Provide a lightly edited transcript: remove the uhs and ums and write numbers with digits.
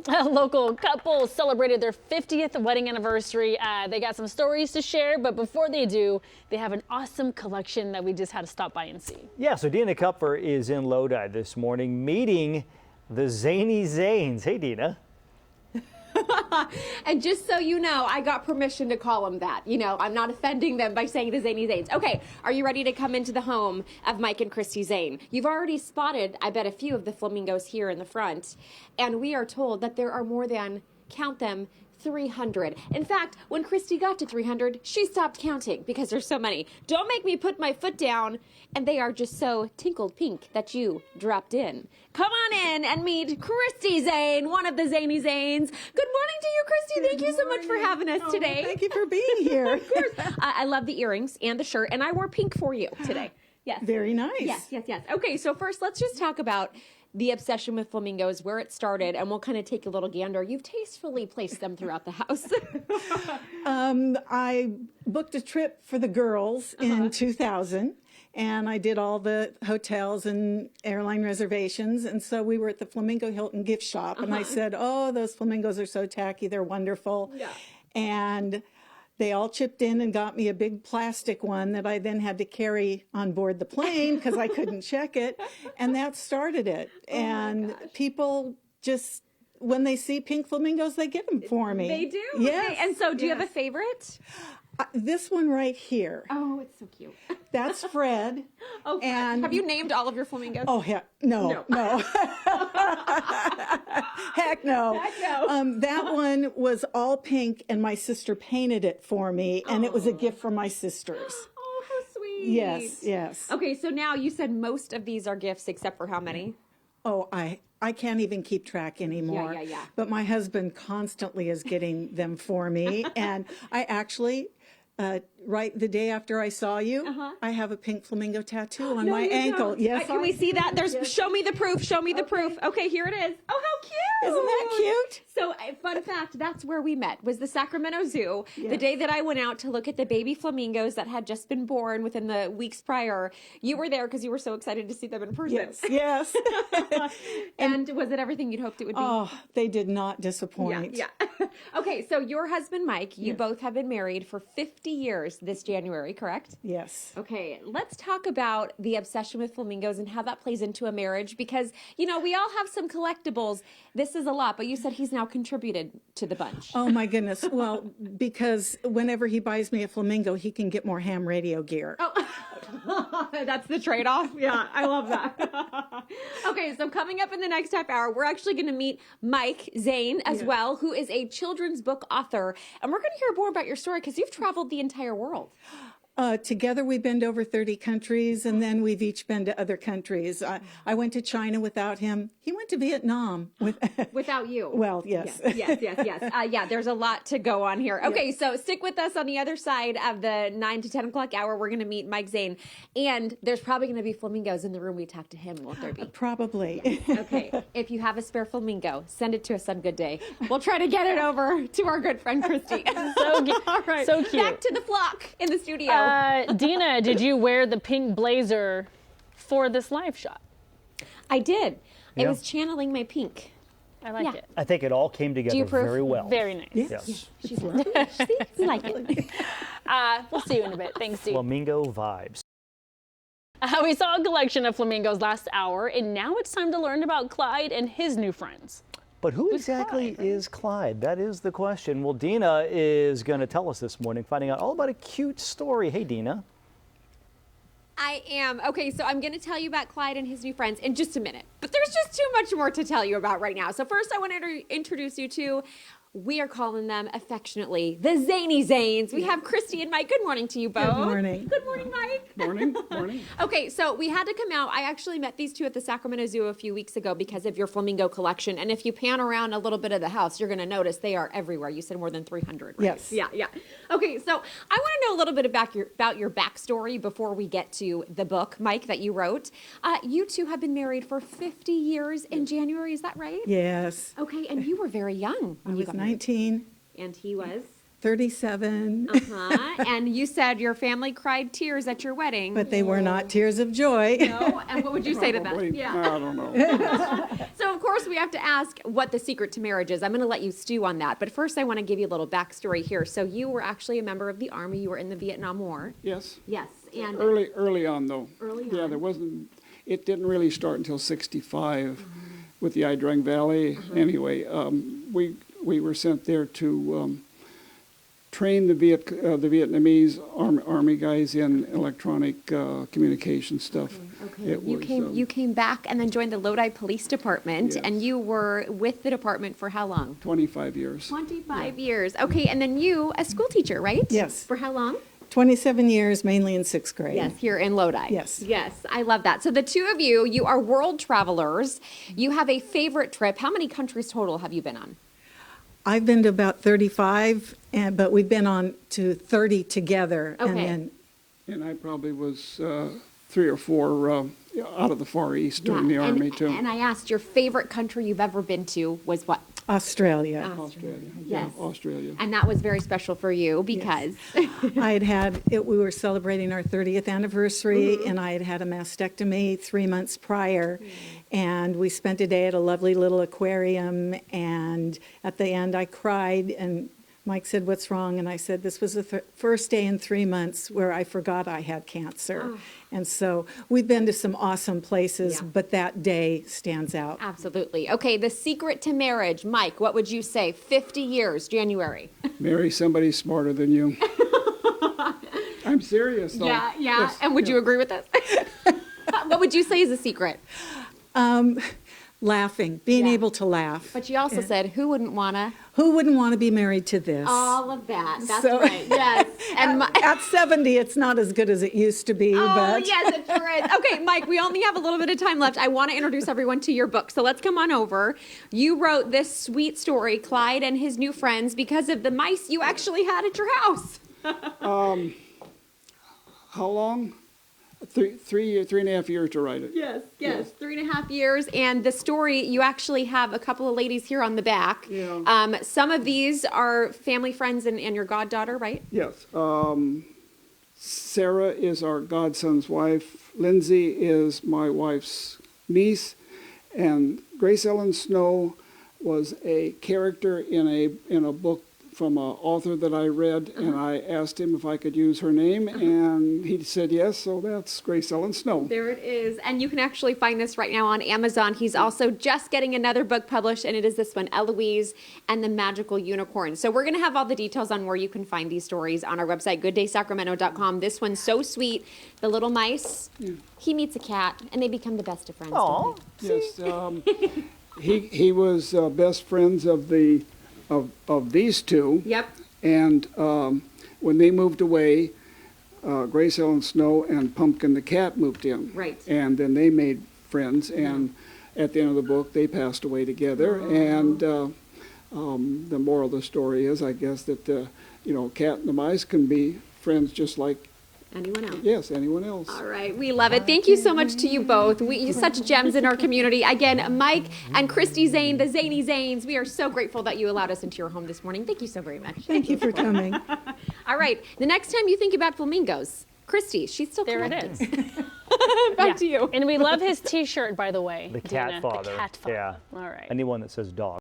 A local couple celebrated their 50th wedding anniversary. They got some stories to share, but before they do, they have an awesome collection that we just had to stop by and see. Yeah, so Dina Kupfer is in Lodi this morning meeting the zany Zanes. Hey, Dina. And just so you know, I got permission to call them that. You know, I'm not offending them by saying the zany Zanes. Okay, are you ready to come into the home of Mike and Christy Zane? You've already spotted, I bet, a few of the flamingos here in the front. And we are told that there are more than, count them, 300. In fact, when Christy got to 300, she stopped counting because there's so many. Don't make me put my foot down. And they are just so tinkled pink that you dropped in. Come on in and meet Christy Zane, one of the zany Zanes. Good morning to you, Christy. Thank you so much for having us today. Thank you for being here. Of course. I love the earrings and the shirt, and I wore pink for you today. Yes. Very nice. Yes. Okay, so first, let's just talk about the obsession with flamingos, where it started, and we'll kind of take a little gander. You've tastefully placed them throughout the house. I booked a trip for the girls in 2000, and I did all the hotels and airline reservations, and so we were at the Flamingo Hilton gift shop, and I said, oh, those flamingos are so tacky, they're wonderful. Yeah. And they all chipped in and got me a big plastic one that I then had to carry on board the plane because I couldn't check it. And that started it. And people just, when they see pink flamingos, they get them for me. They do? Yes. Okay. And so do you have a favorite? This one right here. Oh, it's so cute. That's Fred. Oh, and have you named all of your flamingos? Oh, heck, no. Heck no. Heck no. That one was all pink, and my sister painted it for me, and it was a gift from my sisters. Oh, how sweet. Yes. Okay, so now you said most of these are gifts, except for how many? Oh, I can't even keep track anymore. Yeah. But my husband constantly is getting them for me, and I actually... right the day after I saw you, I have a pink flamingo tattoo on my ankle. Don't. Yes, can we see that? Show me the proof. Show me the proof. Okay, here it is. Oh, how cute! Isn't that cute? So, fun fact, that's where we met, was the Sacramento Zoo. Yes. The day that I went out to look at the baby flamingos that had just been born within the weeks prior. You were there because you were so excited to see them in person. Yes. And was it everything you'd hoped it would be? Oh, they did not disappoint. Yeah. Okay, so your husband, Mike, you both have been married for 50 years this January, correct? Yes. Okay, let's talk about the obsession with flamingos and how that plays into a marriage because, you know, we all have some collectibles. This is a lot, but you said he's now contributed to the bunch. Oh, my goodness. Well, because whenever he buys me a flamingo, he can get more ham radio gear. Oh, that's the trade-off? Yeah, I love that. Okay, so coming up in the next half hour, we're actually going to meet Mike Zane as well, who is a children's book author. And we're going to hear more about your story because you've traveled the entire world. Together we've been to over 30 countries, and then we've each been to other countries. I went to China without him. He went to Vietnam. Without you. Well, yes. Yes. There's a lot to go on here. Okay, so stick with us on the other side of the 9 to 10 o'clock hour. We're going to meet Mike Zane, and there's probably going to be flamingos in the room we talk to him, won't there be? Probably. Yes. Okay, if you have a spare flamingo, send it to us on Good Day. We'll try to get it over to our good friend Christy. All right. So cute. Back to the flock in the studio. Dina, did you wear the pink blazer for this live shot? I did. Yeah. It was channeling my pink. I like it. I think it all came together very well. Very nice. Yes. She's see, we like it. We'll see you in a bit. Thanks, Steve. Flamingo vibes. We saw a collection of flamingos last hour, and now it's time to learn about Clyde and his new friends. But who exactly is Clyde? That is the question. Well, Dina is going to tell us this morning, finding out all about a cute story. Hey, Dina. I am. Okay, so I'm going to tell you about Clyde and his new friends in just a minute. But there's just too much more to tell you about right now. So first I want to introduce you to, we are calling them affectionately, the Zany Zanes. We have Christy and Mike. Good morning to you both. Good morning. Good morning, Mike. Morning. Okay, so we had to come out. I actually met these two at the Sacramento Zoo a few weeks ago because of your flamingo collection. And if you pan around a little bit of the house, you're going to notice they are everywhere. You said more than 300, right? Yes. Yeah. Okay, so I want to know a little bit about your backstory before we get to the book, Mike, that you wrote. You two have been married for 50 years in January. Is that right? Yes. Okay, and you were very young when I you was got 19. married. And he was? 37, And you said your family cried tears at your wedding. but they were not tears of joy. No? And what would you say to that? Probably. Yeah. I don't know. So, of course, we have to ask what the secret to marriage is. I'm going to let you stew on that. But first, I want to give you a little backstory here. So you were actually a member of the Army. You were in the Vietnam War. Yes. Yes. And Early on, though. Early Yeah, on. there wasn't. It didn't really start until '65 with the Ai Drang Valley. Anyway, we were sent there to train the Vietnamese army guys in electronic communication stuff. Okay. It was, You came back and then joined the Lodi Police Department, Yes. and you were with the department for how long? 25 years. 25 years. Okay, and then you, a school teacher, right? Yes. For how long? 27 years, mainly in 6th grade. Yes, here in Lodi. Yes. Yes, I love that. So the two of you, you are world travelers. You have a favorite trip. How many countries total have you been on? I've been to about 35, but we've been on to 30 together. Okay. And then And I probably was 3 or 4 out of the Far East during the Army, too. And I asked, your favorite country you've ever been to was what? Australia. Australia. Yes. Yeah, Australia. And that was very special for you because We were celebrating our 30th anniversary, and I had had a mastectomy 3 months prior. And we spent a day at a lovely little aquarium, and at the end I cried, and Mike said, "What's wrong?" And I said, "This was the first day in 3 months where I forgot I had cancer." And so we've been to some awesome places, Yeah. but that day stands out. Absolutely. Okay, the secret to marriage. Mike, what would you say? 50 years, January. Marry somebody smarter than you. I'm serious, though. Yeah. Yes, And would you agree with that? What would you say is the secret? Laughing, being Yeah. able to laugh. But you also said, who wouldn't want to? Who wouldn't want to be married to this? All of that. That's So- right. Yes. And At 70, it's not as good as it used to be, Oh, but yes, it sure is. Okay, Mike, we only have a little bit of time left. I want to introduce everyone to your book. So let's come on over. You wrote this sweet story, Clyde and his new friends, because of the mice you actually had at your house. How long? 3.5 years to write it. Yes. 3.5 years. And the story, you actually have a couple of ladies here on the back. Yeah. Some of these are family friends and your goddaughter, right? Yes. Sarah is our godson's wife. Lindsay is my wife's niece. And Grace Ellen Snow was a character in a book from an author that I read, and I asked him if I could use her name, and he said yes, so that's Grace Ellen Snow. There it is. And you can actually find this right now on Amazon. He's also just getting another book published, and it is this one, Eloise and the Magical Unicorn. So we're going to have all the details on where you can find these stories on our website, gooddaysacramento.com. This one's so sweet. The little mice, he meets a cat, and they become the best of friends. Aw. don't they? Yes, he was best friends of these two. Yep. And when they moved away, Grace Ellen Snow and Pumpkin the cat moved in. Right. And then they made friends, and at the end of the book, they passed away together. And the moral of the story is, I guess, that cat and the mice can be friends just like Anyone else? yes, anyone else. All right, we love it. Thank you so much to you both. You're such gems in our community. Again, Mike and Christy Zane, the Zany Zanes, we are so grateful that you allowed us into your home this morning. Thank you so very much. thank you for coming. All right, the next time you think about flamingos, Christy, she's still There it collecting. is. Back to you. And we love his T-shirt, by the way. The cat Dina, father. The cat father. Yeah. All right. Anyone that says dog.